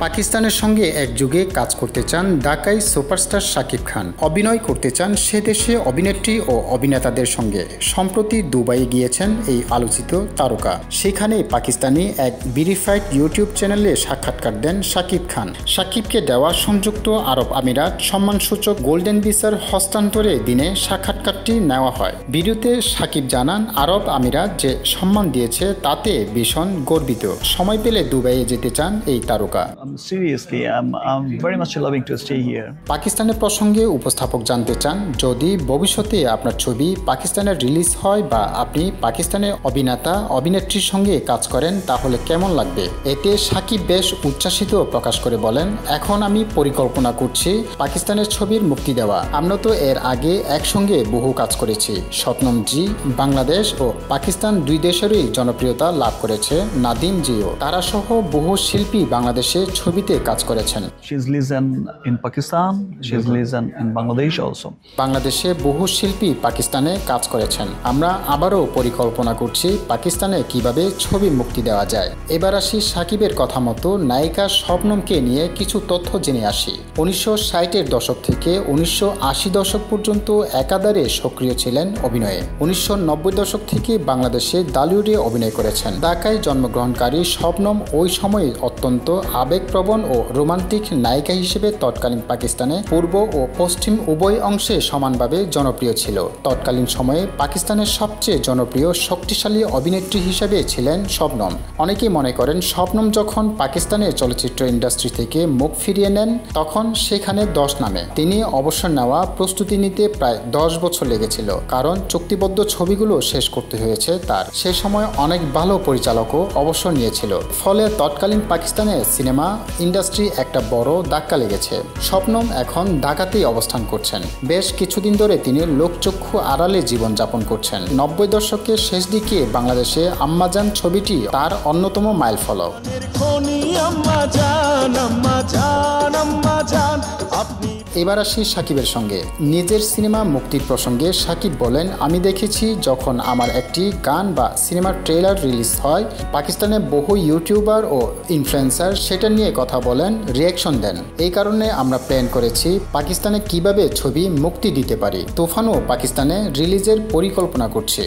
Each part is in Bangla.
পাকিস্তানের সঙ্গে একযোগে কাজ করতে চান ঢাকাই সুপারস্টার শাকিব খান। অভিনয় করতে চান সে দেশে অভিনেত্রী ও অভিনেতাদের সঙ্গে। সম্প্রতি দুবাই গিয়েছেন এই আলোচিত তারকা। সেখানে পাকিস্তানি এক ভেরিফাইড ইউটিউব চ্যানেলে সাক্ষাৎকার দেন শাকিব খান। শাকিবকে দেওয়া সংযুক্ত আরব আমিরাত সম্মানসূচক গোল্ডেন ভিসার হস্তান্তরের দিনে সাক্ষাৎকারটি নেওয়া হয়। ভিডিওতে শাকিব জানান, আরব আমিরাত যে সম্মান দিয়েছে তাতে ভীষণ গর্বিত। সময় পেলে দুবাইয়ে যেতে চান এই তারকা। I'm very much loving to stay here. পাকিস্তানের প্রসঙ্গে উপস্থাপক জানতে চান, যদি ভবিষ্যতে আপনার ছবি পাকিস্তানে রিলিজ হয় বা আপনি পাকিস্তানের অভিনেতা অভিনেত্রীর সঙ্গে কাজ করেন তাহলে কেমন লাগবে। এতে শাকিব বেশ উচ্ছ্বাসিত প্রকাশ করে বলেন, এখন আমি পরিকল্পনা করছি পাকিস্তানের ছবির মুক্তি দেওয়া। আমরা তো এর আগে একসঙ্গে বহু কাজ করেছি। শবনম জি বাংলাদেশ ও পাকিস্তান দুই দেশেরই জনপ্রিয়তা লাভ করেছে। নাদিম জিও তারা সহ বহু শিল্পী বাংলাদেশে ছবিতে কাজ করেছেন। She's listened in Pakistan, she's listened in Bangladesh also. বাংলাদেশে বহু শিল্পী পাকিস্তানে কাজ করেছেন। আমরা আবারও পরিকল্পনা করছি পাকিস্তানে কিভাবে ছবি মুক্তি দেওয়া যায়। এবার আসি শাকিবের কথা মতো নায়িকা শবনমকে নিয়ে কিছু তথ্য জেনে আসি। 1960-এর দশক থেকে 1980 দশক পর্যন্ত একাধারে সক্রিয় ছিলেন অভিনয়ে। 1990 দশক থেকে বাংলাদেশে ডালিউডে অভিনয় করেছেন। ঢাকায় জন্মগ্রহণকারী শবনম ওই সময়ে অত্যন্ত আবেগপ্রবণ ও রোমান্টিক নায়িকা হিসেবে তৎকালীন পাকিস্তানে পূর্ব ও পশ্চিম উভয় অংশে সমানভাবে জনপ্রিয় ছিল। তৎকালীন সময়ে পাকিস্তানের সবচেয়ে জনপ্রিয় শক্তিশালী অভিনেত্রী হিসেবে ছিলেন শবনম। অনেকেই মনে করেন শবনম যখন পাকিস্তানের চলচ্চিত্র ইন্ডাস্ট্রি থেকে মুখ ফিরিয়ে নেন তখন সেখানে 10 নামে। তিনি অবসর নেওয়া প্রস্তুতি নিতে প্রায় 10 বছর লেগেছিল, কারণ চুক্তিবদ্ধ ছবিগুলো শেষ করতে হয়েছে তার। সে সময় অনেক ভালো পরিচালকও অবসর নিয়েছিল, ফলে তৎকালীন পাকিস্তানের সিনেমা ইন্ডাস্ট্রি একটা বড় ধাক্কা লেগেছে। শবনম এখন ঢাকাতেই অবস্থান করছেন। বেশ কিছুদিন ধরে তিনি লোকচক্ষু আড়ালে জীবনযাপন করছেন। 90 দশকের শেষ দিকে বাংলাদেশে আম্মাজান ছবিটি তার অন্যতম মাইলফলক। এবার আসি শাকিবের সঙ্গে। নিজের সিনেমা মুক্তির প্রসঙ্গে শাকিব বলেন, আমি দেখেছি যখন আমার একটি গান বা সিনেমার ট্রেলার রিলিজ হয়, পাকিস্তানে বহু ইউটিউবার ও ইনফ্লুয়েন্সার সেটা নিয়ে কথা বলেন, রিয়াকশন দেন। এই কারণে আমরা প্ল্যান করেছি পাকিস্তানে কিভাবে ছবি মুক্তি দিতে পারি। তুফানও পাকিস্তানে রিলিজের পরিকল্পনা করছে।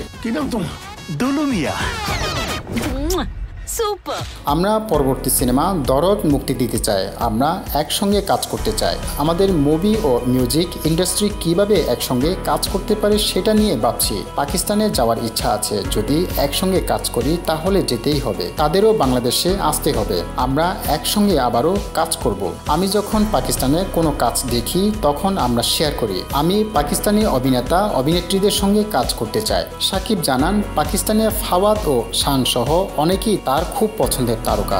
আমরা পরবর্তী সিনেমা দরদ মুক্তি দিতে চাই। আমরা একসঙ্গে কাজ করতে চাই। আমাদের মুভি ও মিউজিক ইন্ডাস্ট্রি কিভাবে একসঙ্গে কাজ করতে পারে সেটা নিয়ে ভাবছি। পাকিস্তানে যাওয়ার ইচ্ছা আছে। যদি একসঙ্গে কাজ করি তাহলে যেতেই হবে, তাদেরও বাংলাদেশে আসতে হবে। আমরা একসঙ্গে আবারও কাজ করব। আমি যখন পাকিস্তানে কোনো কাজ দেখি তখন আমরা শেয়ার করি। আমি পাকিস্তানি অভিনেতা অভিনেত্রীদের সঙ্গে কাজ করতে চাই। শাকিব জানান, পাকিস্তানে ফাওয়াদ ও শান সহ অনেকেই তার খুব পছন্দের তারকা।